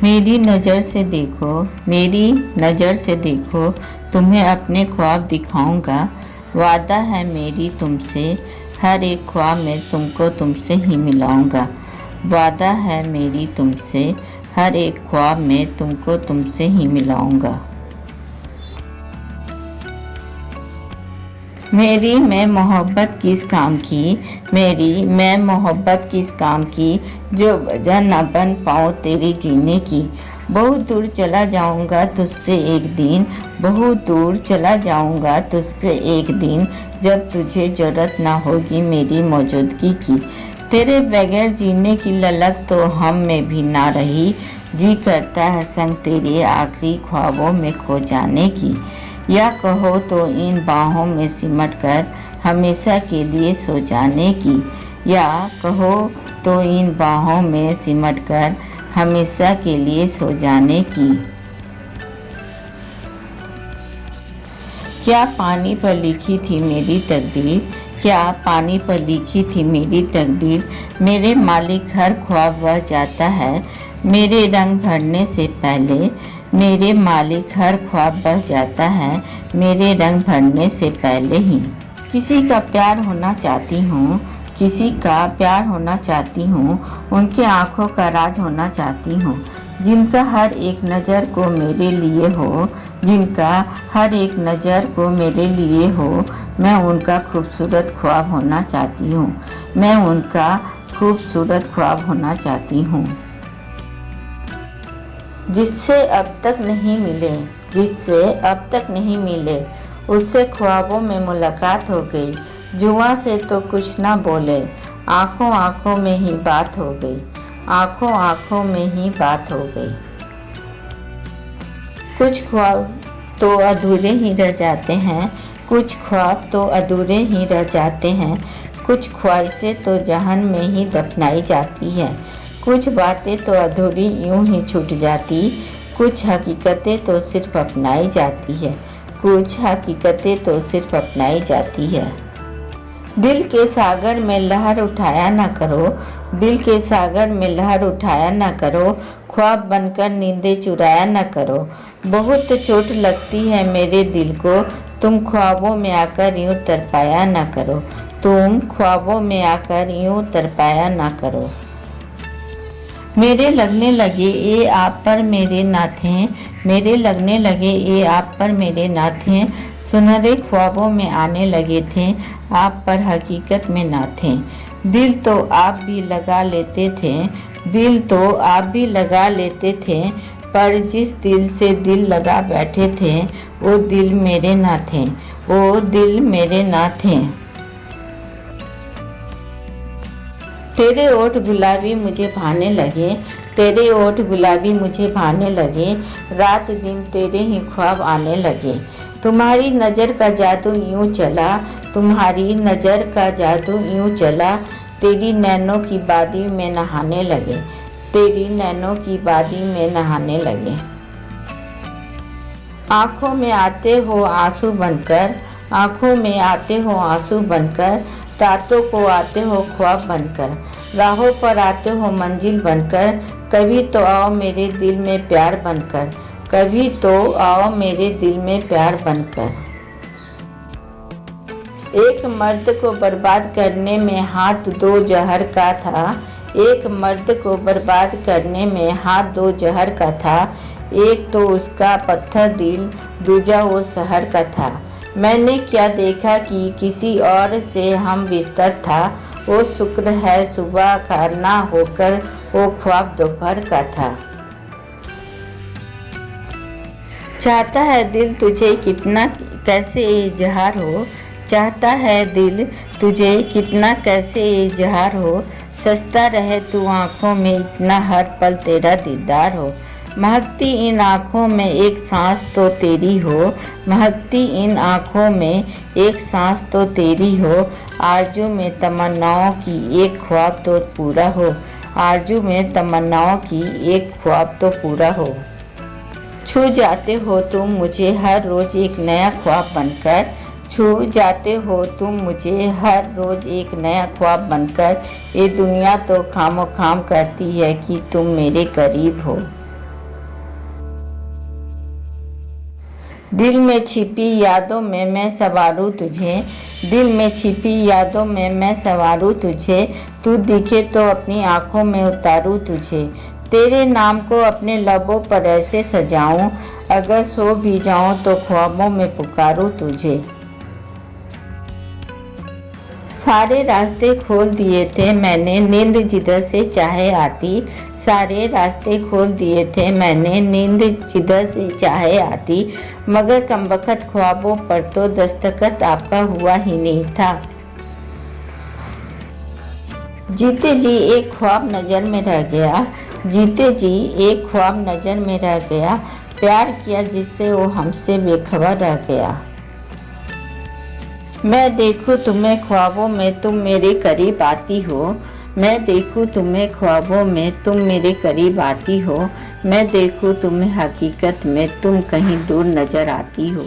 मेरी नज़र से देखो, मेरी नज़र से देखो, तुम्हें अपने ख्वाब दिखाऊंगा। वादा है मेरी तुमसे, हर एक ख्वाब में तुमको तुमसे ही मिलाऊंगा। वादा है मेरी तुमसे, हर एक ख्वाब में तुमको तुमसे ही मिलाऊंगा। मेरी मैं मोहब्बत किस काम की, मेरी मैं मोहब्बत किस काम की, जो वजह न बन पाऊँ तेरे जीने की। बहुत दूर चला जाऊंगा तुझसे एक दिन, बहुत दूर चला जाऊंगा तुझसे एक दिन, जब तुझे ज़रूरत ना होगी मेरी मौजूदगी की। तेरे बगैर जीने की ललक तो हम में भी ना रही, जी करता है संग तेरे आखिरी ख्वाबों में खो जाने की। या कहो तो इन बाहों में सिमट कर हमेशा के लिए सो जाने की। या कहो तो इन बाहों में सिमट कर हमेशा के लिए सो जाने की। क्या पानी पर लिखी थी मेरी तकदीर, क्या पानी पर लिखी थी मेरी तकदीर। मेरे मालिक हर ख्वाब बह जाता है मेरे रंग भरने से पहले। मेरे मालिक हर ख्वाब बह जाता है मेरे रंग भरने से पहले ही। किसी का प्यार होना चाहती हूँ, किसी का प्यार होना चाहती हूँ, उनके आँखों का राज होना चाहती हूँ, जिनका हर एक नज़र को मेरे लिए हो, जिनका हर एक नज़र को मेरे लिए हो। मैं उनका खूबसूरत ख्वाब होना चाहती हूँ, मैं उनका खूबसूरत ख्वाब होना चाहती हूँ। जिससे अब तक नहीं मिले, जिससे अब तक नहीं मिले, उससे ख्वाबों में मुलाकात हो गई। जुबां से तो कुछ ना बोले, आँखों आँखों में ही बात हो गई, आँखों आँखों में ही बात हो गई। कुछ ख्वाब तो अधूरे ही रह जाते हैं, कुछ ख्वाब तो अधूरे ही रह जाते हैं, कुछ ख्वाहिशें तो जहन में ही दफनाई जाती है, कुछ बातें तो अधूरी यूं ही छूट जाती, कुछ हकीकतें तो सिर्फ अपनाई जाती है, कुछ हकीकतें तो सिर्फ अपनाई जाती है। दिल के सागर में लहर उठाया ना करो, दिल के सागर में लहर उठाया ना करो, ख्वाब बनकर नींदें चुराया ना करो। बहुत चोट लगती है मेरे दिल को, तुम ख्वाबों में आकर यूं तरपाया ना करो, तुम ख्वाबों में आकर यूं तरपाया ना करो। मेरे लगने लगे ये आप पर मेरे ना थे, मेरे लगने लगे ये आप पर मेरे ना थे, सुनहरे ख्वाबों में आने लगे थे, आप पर हकीकत में ना थे। दिल तो आप भी लगा लेते थे, दिल तो आप भी लगा लेते थे, पर जिस दिल से दिल लगा बैठे थे, वो दिल मेरे ना थे, वो दिल मेरे ना थे। तेरे ओठ गुलाबी मुझे भाने लगे, तेरे ओठ गुलाबी मुझे भाने लगे, रात दिन तेरे ही ख्वाब आने लगे। तुम्हारी नज़र का जादू यूं चला, तुम्हारी नज़र का जादू यूं चला, तेरी नैनों की बादी में नहाने लगे, तेरी नैनों की बादी में नहाने लगे। आँखों में आते हो आंसू बनकर, आँखों में आते हो आंसू बनकर, रातों को आते हो ख्वाब बनकर, राहों पर आते हो मंजिल बनकर। कभी तो आओ मेरे दिल में प्यार बनकर, कभी तो आओ मेरे दिल में प्यार बनकर। एक मर्द को बर्बाद करने में हाथ दो जहर का था, एक मर्द को बर्बाद करने में हाथ दो जहर का था, एक तो उसका पत्थर दिल, दूजा वो शहर का था। मैंने क्या देखा कि किसी और से हम बिस्तर था, वो शुक्र है सुबह का ना होकर वो ख्वाब दोपहर का था। चाहता है दिल तुझे कितना कैसे इजहार हो, चाहता है दिल तुझे कितना कैसे इजहार हो, सजता रहे तू आँखों में इतना हर पल तेरा दीदार हो। महकती इन आँखों में एक सांस तो तेरी हो, महकती इन आँखों में एक सांस तो तेरी हो, आरज़ू में तमन्नाओं की एक ख्वाब तो पूरा हो, आरज़ू में तमन्नाओं की एक ख्वाब तो पूरा हो। छू जाते हो तुम मुझे हर रोज़ एक नया ख्वाब बनकर, छू जाते हो तुम मुझे हर रोज़ एक नया ख्वाब बनकर, ये दुनिया तो खामोखाम कहती है कि तुम मेरे करीब हो। दिल में छिपी यादों में मैं संवारूं तुझे, दिल में छिपी यादों में मैं संवारूं तुझे, तू दिखे तो अपनी आँखों में उतारूं तुझे। तेरे नाम को अपने लबों पर ऐसे सजाऊं, अगर सो भी जाऊं तो ख्वाबों में पुकारूं तुझे। सारे रास्ते खोल दिए थे मैंने, नींद जिधर से चाहे आती। सारे रास्ते खोल दिए थे मैंने, नींद जिधर से चाहे आती। मगर कमबख्त ख्वाबों पर तो दस्तखत आपका हुआ ही नहीं था। जीते जी एक ख्वाब नज़र में रह गया, जीते जी एक ख्वाब नज़र में रह गया। प्यार किया जिससे वो हमसे बेखबर रह गया। मैं देखूं तुम्हें ख्वाबों में तुम मेरे करीब आती हो, मैं देखूं तुम्हें ख्वाबों में तुम मेरे करीब आती हो। मैं देखूं तुम्हें हकीकत में तुम कहीं दूर नज़र आती हो।